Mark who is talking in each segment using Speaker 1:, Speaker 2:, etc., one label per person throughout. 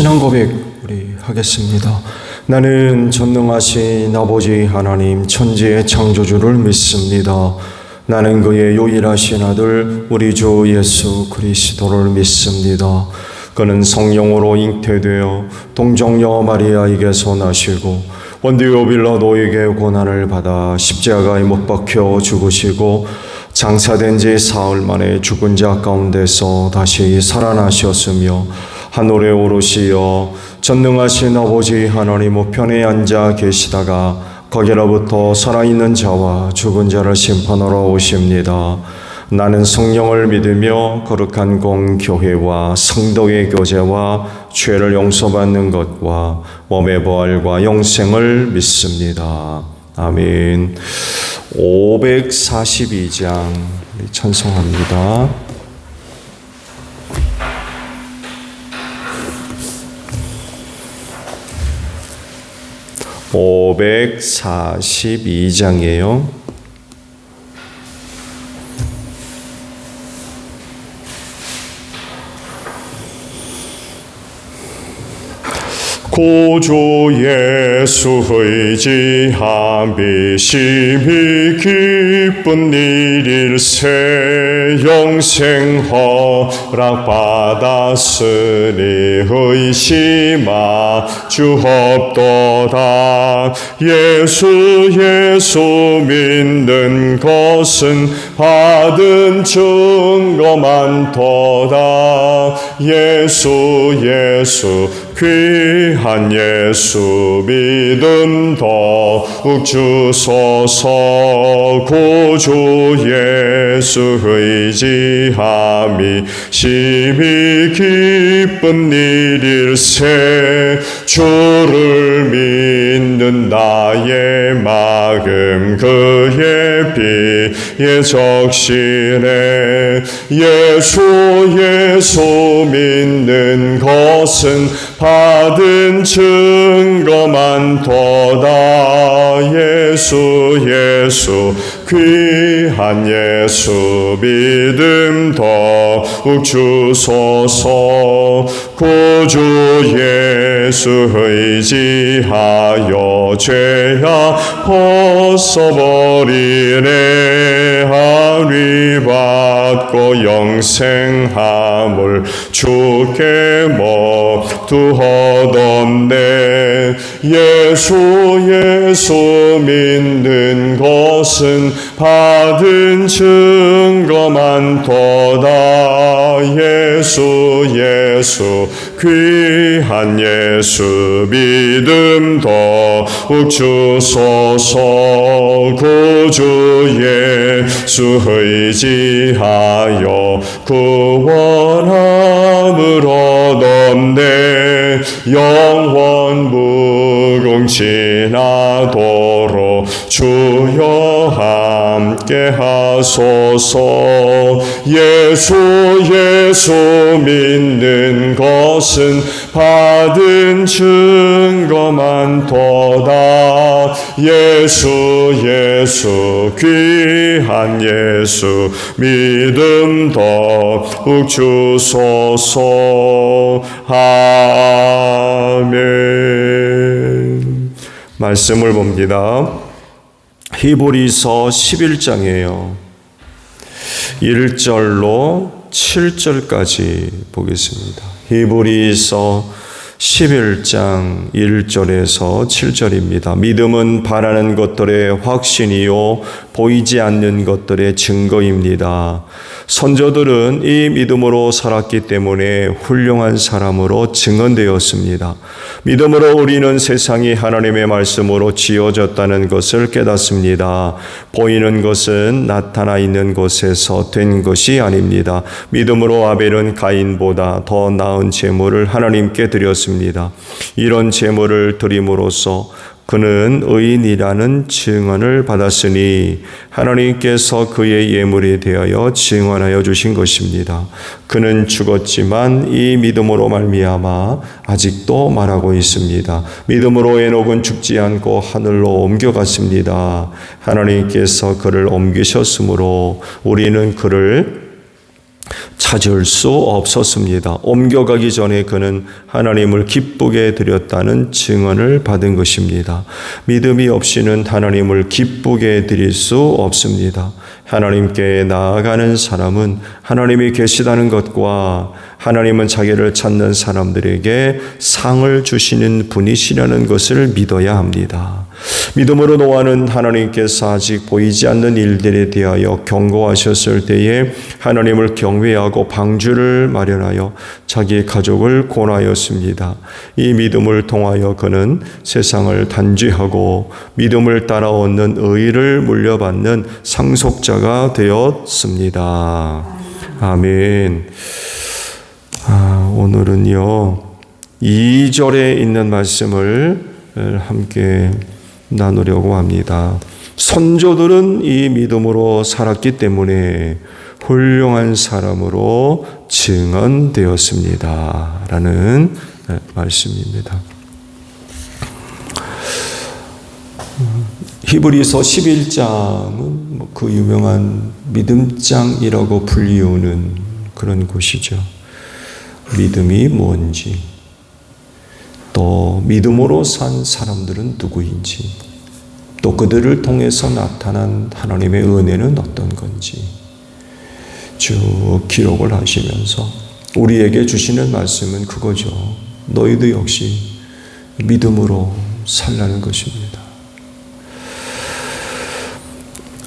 Speaker 1: 신앙 고백 우리 하겠습니다. 나는 전능하신 아버지 하나님 천지의 창조주를 믿습니다. 나는 그의 유일하신 아들 우리 주 예수 그리스도를 믿습니다. 그는 성령으로 잉태되어 동정녀 마리아에게서 나시고 본디오 빌라도에게 고난을 받아 십자가에 못 박혀 죽으시고 장사된 지 사흘 만에 죽은 자 가운데서 다시 살아나셨으며 하늘에 오르시어 전능하신 아버지 하나님 우편에 앉아 계시다가 거기로부터 살아있는 자와 죽은 자를 심판하러 오십니다. 나는 성령을 믿으며 거룩한 공교회와 성도의 교제와 죄를 용서받는 것과 몸의 부활과 영생을 믿습니다. 아멘. 542장 찬송합니다. 542장이에요. 구주 예수 의지함이 심히 기쁜 일일세. 영생 허락받았으니 의심하 주 없도다. 예수 믿는 것은 받은 증거 많도다. 예수 귀한 예수 믿음 더욱 주소서. 구주 예수 의지함이 심히 기쁜 일일세. 주를 믿는 나의 마음 그의 피에 적시네. 예수 믿는 것은 받은 증거 많도다. 예수 귀한 예수 믿음 더욱 주소서. 구주 예수 의지하여 죄악 벗어버리네. 하리 받고 영생함을 주께 모두하던데. 예수 믿는 것은 받은 증거 많도다. 예수 귀한 예수 믿음 더욱 주소서. 구주 예수 의지하여 구원함을 얻었네. 영원 무궁지나도록 주여 함께 하소서. 예수 믿는 것은 받은 증거 많도다. 예수 귀한 예수 믿음 더욱 주소서. 아멘. 말씀을 봅니다. 히브리서 11장이에요. 1절로 7절까지 보겠습니다. 히브리서 11장 1절에서 7절입니다. 믿음은 바라는 것들의 확신이요 보이지 않는 것들의 증거입니다. 선조들은 이 믿음으로 살았기 때문에 훌륭한 사람으로 증언되었습니다. 믿음으로 우리는 세상이 하나님의 말씀으로 지어졌다는 것을 깨닫습니다. 보이는 것은 나타나 있는 것에서 된 것이 아닙니다. 믿음으로 아벨은 가인보다 더 나은 제물을 하나님께 드렸습니다. 이런 제물을 드림으로써 그는 의인이라는 증언을 받았으니 하나님께서 그의 예물에 대하여 증언하여 주신 것입니다. 그는 죽었지만 이 믿음으로 말미암아 아직도 말하고 있습니다. 믿음으로 에녹은 죽지 않고 하늘로 옮겨갔습니다. 하나님께서 그를 옮기셨으므로 우리는 그를 찾을 수 없었습니다. 옮겨가기 전에 그는 하나님을 기쁘게 드렸다는 증언을 받은 것입니다. 믿음이 없이는 하나님을 기쁘게 드릴 수 없습니다. 하나님께 나아가는 사람은 하나님이 계시다는 것과 하나님은 자기를 찾는 사람들에게 상을 주시는 분이시라는 것을 믿어야 합니다. 믿음으로 노아는 하나님께서 아직 보이지 않는 일들에 대하여 경고하셨을 때에 하나님을 경외하고 방주를 마련하여 자기 가족을 권하였습니다. 이 믿음을 통하여 그는 세상을 단죄하고 믿음을 따라 얻는 의를 물려받는 상속자가 되었습니다. 아멘. 오늘은요 2절에 있는 말씀을 함께 나누려고 합니다. 선조들은 이 믿음으로 살았기 때문에 훌륭한 사람으로 증언되었습니다. 라는 말씀입니다. 히브리서 11장은 그 유명한 믿음장이라고 불리우는 그런 곳이죠. 믿음이 뭔지, 또 믿음으로 산 사람들은 누구인지, 또 그들을 통해서 나타난 하나님의 은혜는 어떤 건지 쭉 기록을 하시면서 우리에게 주시는 말씀은 그거죠. 너희도 역시 믿음으로 살라는 것입니다.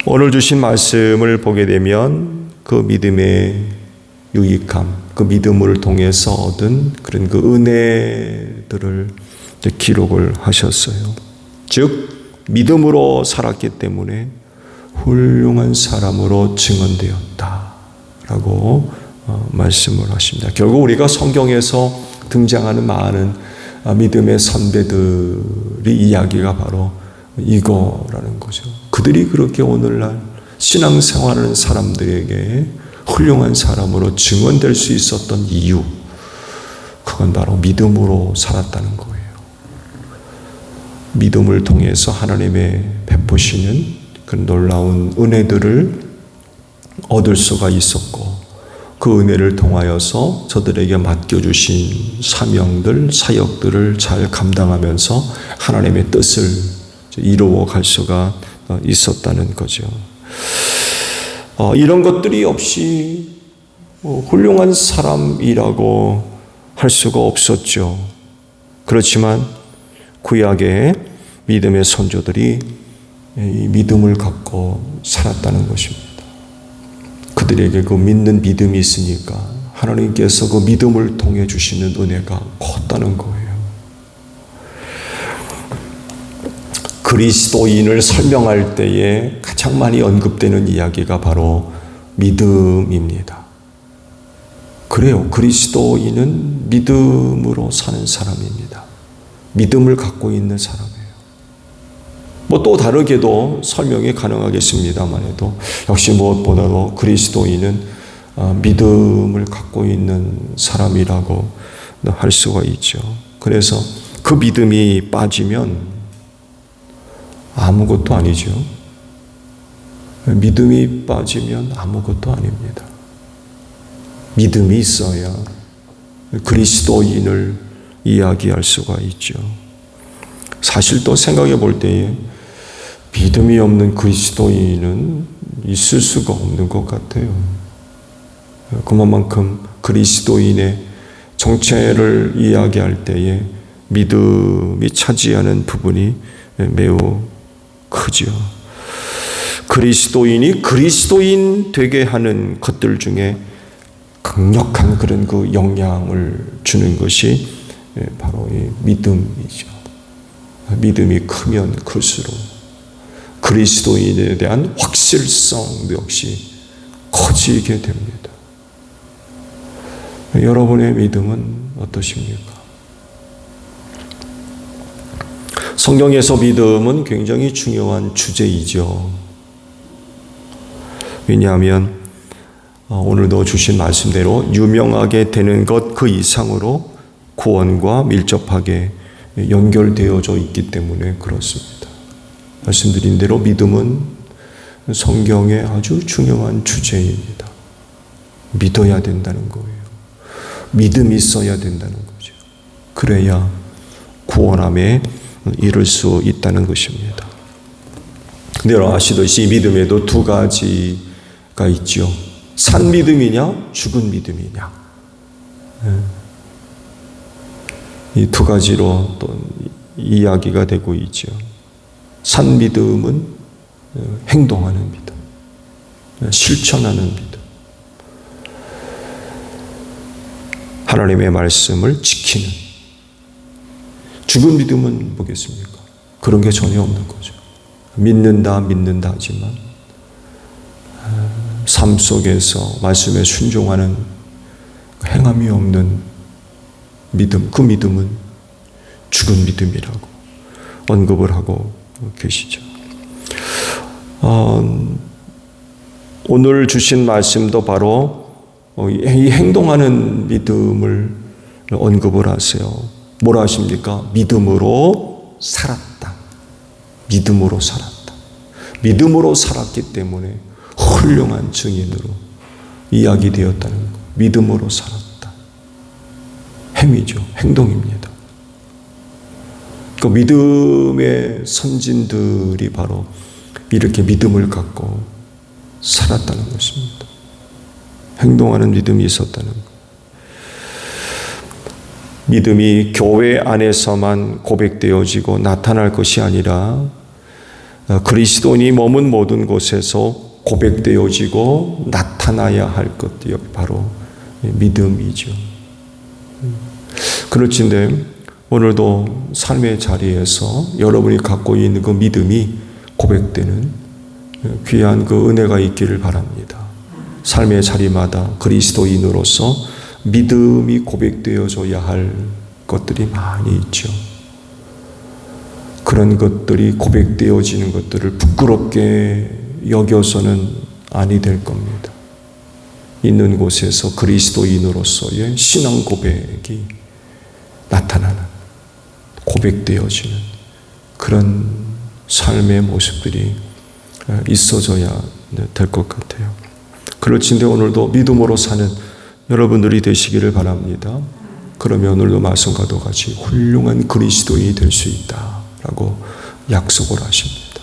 Speaker 1: 오늘 주신 말씀을 보게 되면 그 믿음의 유익함, 그 믿음을 통해서 얻은 그런 그 은혜들을 기록을 하셨어요. 즉 믿음으로 살았기 때문에 훌륭한 사람으로 증언되었다라고 말씀을 하십니다. 결국 우리가 성경에서 등장하는 많은 믿음의 선배들의 이야기가 바로 이거라는 거죠. 그들이 그렇게 오늘날 신앙생활하는 사람들에게 훌륭한 사람으로 증언될 수 있었던 이유, 그건 바로 믿음으로 살았다는 거예요. 믿음을 통해서 하나님의 베푸시는 그 놀라운 은혜들을 얻을 수가 있었고, 그 은혜를 통하여서 저들에게 맡겨주신 사명들, 사역들을 잘 감당하면서 하나님의 뜻을 이루어 갈 수가 있었다는 거죠. 이런 것들이 없이 훌륭한 사람이라고 할 수가 없었죠. 그렇지만 구약의 믿음의 선조들이 이 믿음을 갖고 살았다는 것입니다. 그들에게 그 믿는 믿음이 있으니까 하나님께서 그 믿음을 통해 주시는 은혜가 컸다는 거예요. 그리스도인을 설명할 때에 가장 많이 언급되는 이야기가 바로 믿음입니다. 그래요. 그리스도인은 믿음으로 사는 사람입니다. 믿음을 갖고 있는 사람이에요. 뭐 또 다르게도 설명이 가능하겠습니다만 해도 역시 무엇보다도 그리스도인은 믿음을 갖고 있는 사람이라고 할 수가 있죠. 그래서 그 믿음이 빠지면 아무것도 아니죠. 믿음이 빠지면 아무것도 아닙니다. 믿음이 있어야 그리스도인을 이야기할 수가 있죠. 사실 또 생각해 볼 때에 믿음이 없는 그리스도인은 있을 수가 없는 것 같아요. 그만큼 그리스도인의 정체를 이야기할 때에 믿음이 차지하는 부분이 매우 크죠. 그리스도인이 그리스도인 되게 하는 것들 중에 강력한 그런 그 영향을 주는 것이 바로 이 믿음이죠. 믿음이 크면 클수록 그리스도인에 대한 확실성도 역시 커지게 됩니다. 여러분의 믿음은 어떠십니까? 성경에서 믿음은 굉장히 중요한 주제이죠. 왜냐하면 오늘도 주신 말씀대로 유명하게 되는 것 그 이상으로 구원과 밀접하게 연결되어져 있기 때문에 그렇습니다. 말씀드린 대로 믿음은 성경의 아주 중요한 주제입니다. 믿어야 된다는 거예요. 믿음이 있어야 된다는 거죠. 그래야 구원함에 이룰 수 있다는 것입니다. 근데 여러분 아시듯이 믿음에도 두 가지가 있죠. 산 믿음이냐, 죽은 믿음이냐. 이 두 가지로 또 이야기가 되고 있죠. 산 믿음은 행동하는 믿음, 실천하는 믿음. 하나님의 말씀을 지키는. 죽은 믿음은 뭐겠습니까? 그런 게 전혀 없는 거죠. 믿는다 하지만 삶 속에서 말씀에 순종하는 행함이 없는 믿음, 그 믿음은 죽은 믿음이라고 언급을 하고 계시죠. 오늘 주신 말씀도 바로 이 행동하는 믿음을 언급을 하세요. 뭐라 하십니까? 믿음으로 살았다. 믿음으로 살았다. 믿음으로 살았기 때문에 훌륭한 증인으로 이야기되었다는 것. 믿음으로 살았다. 행위죠. 행동입니다. 그 믿음의 선진들이 바로 이렇게 믿음을 갖고 살았다는 것입니다. 행동하는 믿음이 있었다는 것. 믿음이 교회 안에서만 고백되어지고 나타날 것이 아니라 그리스도인이 머문 모든 곳에서 고백되어지고 나타나야 할 것이 바로 믿음이죠. 그렇지인데 오늘도 삶의 자리에서 여러분이 갖고 있는 그 믿음이 고백되는 귀한 그 은혜가 있기를 바랍니다. 삶의 자리마다 그리스도인으로서 믿음이 고백되어져야 할 것들이 많이 있죠. 그런 것들이 고백되어지는 것들을 부끄럽게 여겨서는 아니 될 겁니다. 있는 곳에서 그리스도인으로서의 신앙 고백이 나타나는, 고백되어지는 그런 삶의 모습들이 있어져야 될 것 같아요. 그렇지인데 오늘도 믿음으로 사는 여러분들이 되시기를 바랍니다. 그러면 오늘도 말씀과도 같이 훌륭한 그리스도인이 될 수 있다라고 약속을 하십니다.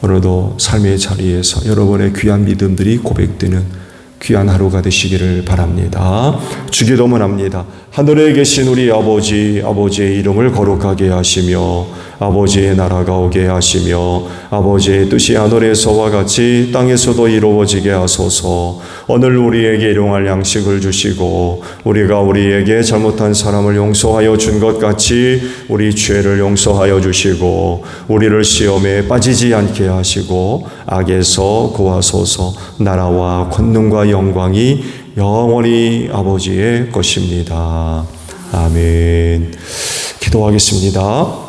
Speaker 1: 오늘도 삶의 자리에서 여러분의 귀한 믿음들이 고백되는 귀한 하루가 되시기를 바랍니다. 주기도문 합니다. 하늘에 계신 우리 아버지, 아버지의 이름을 거룩하게 하시며 아버지의 나라가 오게 하시며 아버지의 뜻이 하늘에서와 같이 땅에서도 이루어지게 하소서. 오늘 우리에게 일용할 양식을 주시고 우리가 우리에게 잘못한 사람을 용서하여 준 것 같이 우리 죄를 용서하여 주시고 우리를 시험에 빠지지 않게 하시고 악에서 구하소서. 나라와 권능과 영광이 영원히 아버지의 것입니다. 아멘. 기도하겠습니다.